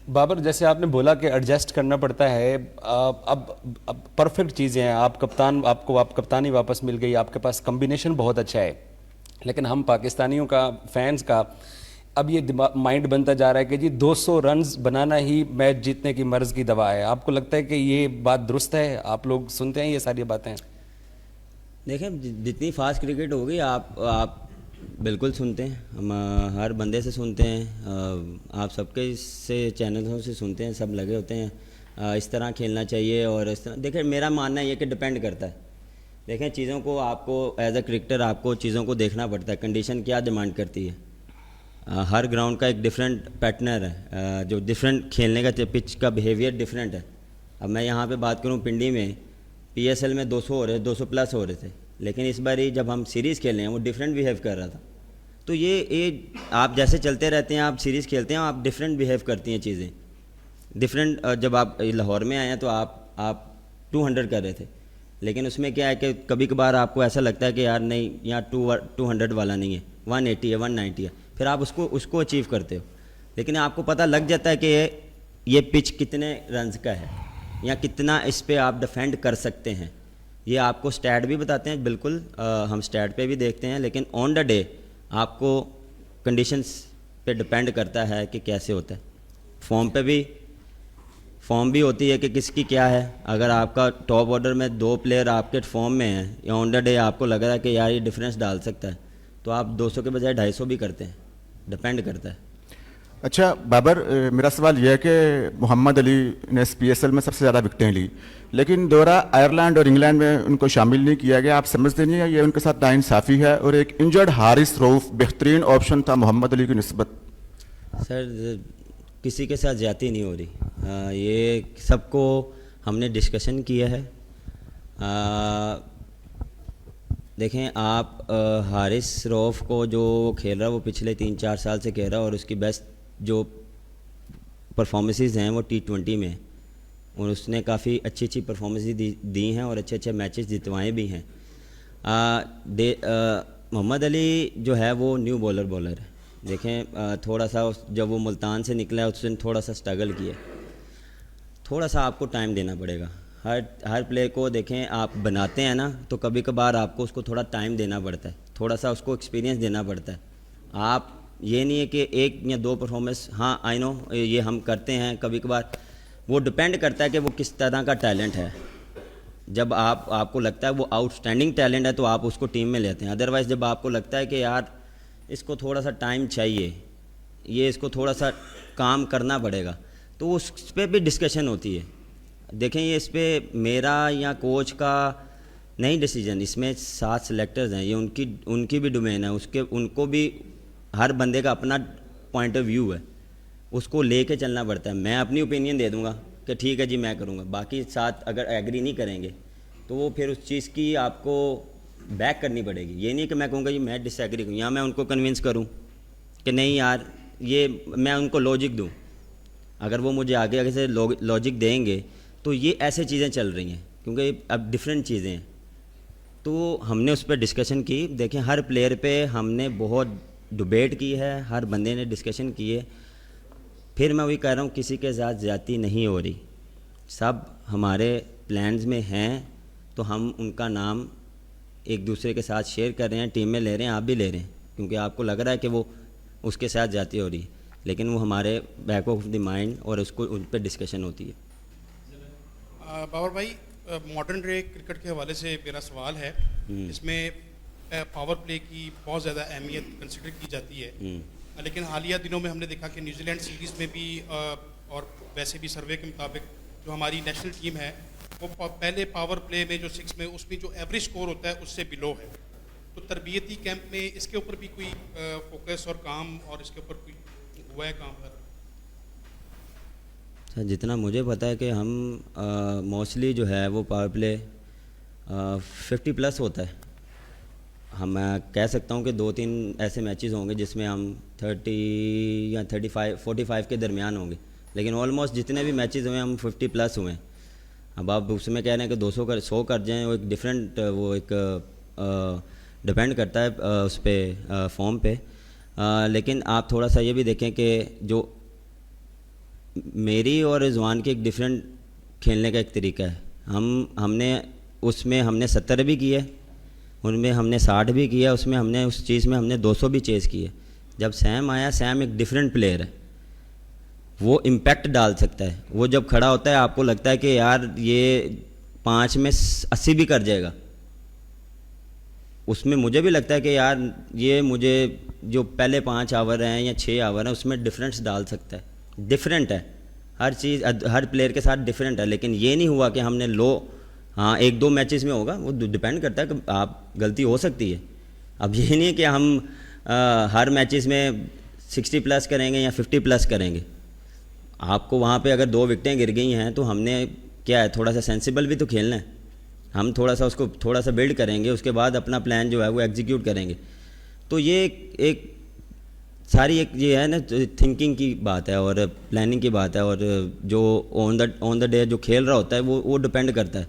بابر جیسے آپ نے بولا کہ ایڈجسٹ کرنا پڑتا ہے، اب پرفیکٹ چیزیں ہیں، آپ کپتان، آپ کپتانی واپس مل گئی، آپ کے پاس کمبینیشن بہت اچھا ہے، لیکن ہم پاکستانیوں کا، فینس کا اب یہ مائنڈ بنتا جا رہا ہے کہ جی 200 رنز بنانا ہی میچ جیتنے کی مرض کی دوا ہے. آپ کو لگتا ہے کہ یہ بات درست ہے؟ آپ لوگ سنتے ہیں یہ ساری باتیں؟ دیکھیں جتنی فاسٹ کرکٹ ہوگی آپ بالکل سنتے ہیں، ہم ہر بندے سے سنتے ہیں، آپ سب کے سے چینلوں سے سنتے ہیں، سب لگے ہوتے ہیں اس طرح کھیلنا چاہیے اور اس طرح. دیکھیں میرا ماننا یہ کہ ڈپینڈ کرتا ہے. دیکھیں چیزوں کو آپ کو ایز اے کرکٹر آپ کو چیزوں کو دیکھنا پڑتا ہے، کنڈیشن کیا ڈیمانڈ کرتی ہے. ہر گراؤنڈ کا ایک ڈفرینٹ پیٹرن ہے، جو ڈفرینٹ کھیلنے کا پچ کا بیہیویئر ڈفرینٹ ہے. اب میں یہاں پہ بات کروں پنڈی میں پی ایس ایل میں 200 ہو رہے، 200 پلس ہو رہے تھے، لیکن اس بار جب ہم سیریز کھیل رہے ہیں وہ ڈفرینٹ بیہیو کر رہا تھا. تو یہ آپ جیسے چلتے رہتے ہیں، آپ سیریز کھیلتے ہیں، آپ ڈفرینٹ بیہیو کرتی ہیں چیزیں ڈفرینٹ. جب آپ لاہور میں آئے ہیں تو آپ 200 کر رہے تھے، لیکن اس میں کیا ہے کہ کبھی کبھار آپ کو ایسا لگتا ہے کہ یار نہیں یہاں 200 والا نہیں ہے، 180 ہے، 190 ہے، پھر آپ اس کو اچیو کرتے ہو. لیکن آپ کو پتہ لگ جاتا ہے کہ یہ پچ کتنے رنز کا ہے یا کتنا اس پہ آپ ڈیفینڈ کر سکتے ہیں. یہ آپ کو سٹیٹ بھی بتاتے ہیں، بالکل ہم سٹیٹ پہ بھی دیکھتے ہیں، لیکن آن دا ڈے آپ کو کنڈیشنز پہ ڈپینڈ کرتا ہے کہ کیسے ہوتا ہے. فارم بھی ہوتی ہے کہ کس کی کیا ہے. اگر آپ کا ٹاپ آرڈر میں 2 پلیئر آپ کے فارم میں ہیں یا آن دا ڈے آپ کو لگ رہا ہے کہ یار یہ ڈفرینس ڈال سکتا ہے، تو آپ 200 کے بجائے 250 بھی کرتے ہیں، ڈپینڈ کرتا ہے. اچھا بابر، میرا سوال یہ ہے کہ محمد علی نے اس پی ایس ایل میں سب سے زیادہ وکٹیں لی، لیکن دورہ آئرلینڈ اور انگلینڈ میں ان کو شامل نہیں کیا گیا. آپ سمجھتے نہیں ہیں یہ ان کے ساتھ ناانصافی ہے؟ اور ایک انجرڈ حارث روف بہترین آپشن تھا محمد علی کی نسبت. سر کسی کے ساتھ زیادتی نہیں ہو رہی، یہ سب کو ہم نے ڈسکشن کیا ہے. دیکھیں آپ حارث روف کو جو کھیل رہا ہے وہ پچھلے 3-4 سال سے کھیل رہا ہے، اور اس کی بیسٹ جو پرفارمنسز ہیں وہ T20 میں، اور اس نے کافی اچھی پرفارمنسز دی ہیں اور اچھے میچز جتوائے بھی ہیں. محمد علی جو ہے وہ نیو بولر ہے. دیکھیں تھوڑا سا جب وہ ملتان سے نکلا ہے اس نے تھوڑا سا سٹرگل کیا، تھوڑا سا آپ کو ٹائم دینا پڑے گا. ہر پلیئر کو دیکھیں آپ بناتے ہیں نا تو کبھی کبھار آپ کو اس کو تھوڑا ٹائم دینا پڑتا ہے، تھوڑا سا اس کو ایکسپیرینس دینا پڑتا ہے. آپ یہ نہیں ہے کہ 1 یا 2 پرفارمنس، ہاں آئی نو یہ ہم کرتے ہیں کبھی کبھار، وہ ڈپینڈ کرتا ہے کہ وہ کس طرح کا ٹیلنٹ ہے. جب آپ کو لگتا ہے وہ آؤٹ اسٹینڈنگ ٹیلنٹ ہے تو آپ اس کو ٹیم میں لیتے ہیں. ادروائز جب آپ کو لگتا ہے کہ یار اس کو تھوڑا سا ٹائم چاہیے، یہ اس کو تھوڑا سا کام کرنا پڑے گا، تو اس پہ بھی ڈسکشن ہوتی ہے. دیکھیں یہ اس پہ میرا یا کوچ کا نہیں ڈیسیجن، اس میں 7 سلیکٹرز ہیں، یہ ان کی بھی ڈومین ہے، ان کو بھی ہر بندے کا اپنا پوائنٹ آف ویو ہے، اس کو لے کے چلنا پڑتا ہے. میں اپنی اوپینین دے دوں گا کہ ٹھیک ہے جی میں کروں گا، باقی 7 اگر ایگری نہیں کریں گے تو وہ پھر اس چیز کی آپ کو بیک کرنی پڑے گی. یہ نہیں کہ میں کہوں گا جی میں ڈس ایگری کروں، یا میں ان کو کنونس کروں کہ نہیں یار یہ میں ان کو لاجک دوں. اگر وہ مجھے آگے سے لاجک دیں گے تو یہ ایسے چیزیں چل رہی ہیں کیونکہ اب ڈفرینٹ چیزیں ہیں. تو ہم نے اس پہ ڈسکشن کی. دیکھیں ہر پلیئر پہ ہم نے بہت ڈبیٹ کی ہے، ہر بندے نے ڈسکشن کی ہے. پھر میں وہی کہہ رہا ہوں کسی کے ساتھ زیادتی نہیں ہو رہی، سب ہمارے پلانز میں ہیں، تو ہم ان کا نام ایک دوسرے کے ساتھ شیئر کر رہے ہیں، ٹیم میں لے رہے ہیں، آپ بھی لے رہے ہیں کیونکہ آپ کو لگ رہا ہے کہ وہ اس کے ساتھ زیادتی ہو رہی ہے، لیکن وہ ہمارے بیک آف دی مائنڈ اور اس کو ان پہ ڈسکشن ہوتی ہے. بابر بھائی، ماڈرن ڈے کرکٹ کے حوالے سے میرا سوال ہے، اس میں پاور پلے کی بہت زیادہ اہمیت کنسیڈر کی جاتی ہے، لیکن حالیہ دنوں میں ہم نے دیکھا کہ نیوزی لینڈ سیریز میں بھی اور ویسے بھی سروے کے مطابق جو ہماری نیشنل ٹیم ہے وہ پہلے پاور پلے میں جو 6 میں اس میں جو ایوریج سکور ہوتا ہے اس سے بلو ہے. تو تربیتی کیمپ میں اس کے اوپر بھی کوئی فوکس اور کام، اور اس کے اوپر کوئی ہوا ہے کام پر؟ جتنا مجھے پتہ ہے کہ ہم موسٹلی جو ہے وہ پاور پلے 50 پلس ہوتا ہے. ہم کہہ سکتا ہوں کہ 2-3 ایسے میچز ہوں گے جس میں ہم 30 یا 45 کے درمیان ہوں گے، لیکن آلموسٹ جتنے بھی میچز ہوئے ہم 50 پلس ہوئے ہیں. اب آپ اس میں کہہ رہے ہیں کہ 100 کر جائیں، وہ ایک ڈفرینٹ، وہ ایک ڈپینڈ کرتا ہے اس پہ فارم پہ. لیکن آپ تھوڑا سا یہ بھی دیکھیں کہ جو میری اور رضوان کے ایک ڈفرینٹ کھیلنے کا ایک طریقہ ہے. ہم نے اس میں ہم نے 70 بھی کیے, ان میں ہم نے 60 بھی کیا, اس میں ہم نے اس چیز میں ہم نے 200 بھی چیز کیے. جب سیم آیا, سیم ایک ڈفرینٹ پلیئر ہے, وہ امپیکٹ ڈال سکتا ہے. وہ جب کھڑا ہوتا ہے آپ کو لگتا ہے کہ یار یہ 5 میں 80 بھی کر جائے گا. اس میں مجھے بھی لگتا ہے کہ یار یہ مجھے جو پہلے 5 آور ہیں یا 6 آور ہیں اس میں ڈفرینس ڈال سکتا ہے. ڈفرینٹ ہے ہر چیز, ہر پلیئر کے ساتھ ڈفرینٹ ہے. لیکن یہ نہیں ہوا کہ ہم نے ہاں 1-2 میچز میں ہوگا, وہ ڈپینڈ کرتا ہے کہ آپ غلطی ہو سکتی ہے. اب یہ نہیں ہے کہ ہم ہر میچز میں 60+ کریں گے یا 50+ کریں گے. آپ کو وہاں پہ اگر 2 وکٹیں گر گئی ہیں تو ہم نے کیا ہے, تھوڑا سا سینسیبل بھی تو کھیلنا ہے. ہم تھوڑا سا اس کو تھوڑا سا بلڈ کریں گے, اس کے بعد اپنا پلان جو ہے وہ ایگزیکیوٹ کریں گے. تو یہ ایک ساری ایک یہ ہے نا تھنکنگ کی بات ہے اور پلاننگ کی بات ہے, اور جو آن دا ڈے جو کھیل رہا ہوتا ہے وہ ڈپینڈ کرتا ہے.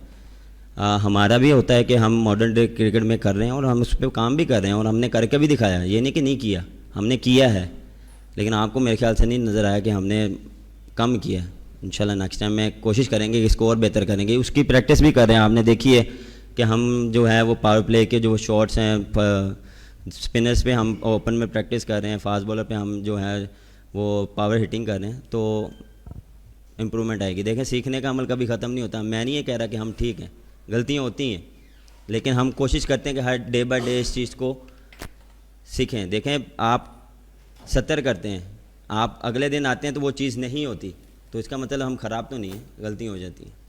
ہمارا بھی ہوتا ہے کہ ہم ماڈرن ڈے کرکٹ میں کر رہے ہیں اور ہم اس پہ کام بھی کر رہے ہیں, اور ہم نے کر کے بھی دکھایا. یہ نہیں کہ نہیں کیا, ہم نے کیا ہے, لیکن آپ کو میرے خیال سے نہیں نظر آیا کہ ہم نے کم کیا. انشاءاللہ نیکسٹ ٹائم میں کوشش کریں گے کہ اسکور بہتر کریں گے. اس کی پریکٹس بھی کر رہے ہیں. آپ نے دیکھی ہے کہ ہم جو ہے وہ پاور پلے کے جو شاٹس ہیں, اسپنرز پہ ہم اوپن میں پریکٹس کر رہے ہیں, فاسٹ بولر پہ ہم جو ہے وہ پاور ہٹنگ کر رہے ہیں. تو امپرومنٹ آئے گی. دیکھیں سیکھنے کا عمل کبھی ختم نہیں ہوتا. میں نہیں یہ کہہ رہا کہ ہم ٹھیک ہیں, غلطیاں ہوتی ہیں, لیکن ہم کوشش کرتے ہیں کہ ہر ڈے بائی ڈے اس چیز کو سیکھیں. دیکھیں آپ 70 کرتے ہیں, آپ اگلے دن آتے ہیں تو وہ چیز نہیں ہوتی, تو اس کا مطلب ہم خراب تو نہیں ہیں, غلطی ہو جاتی ہے.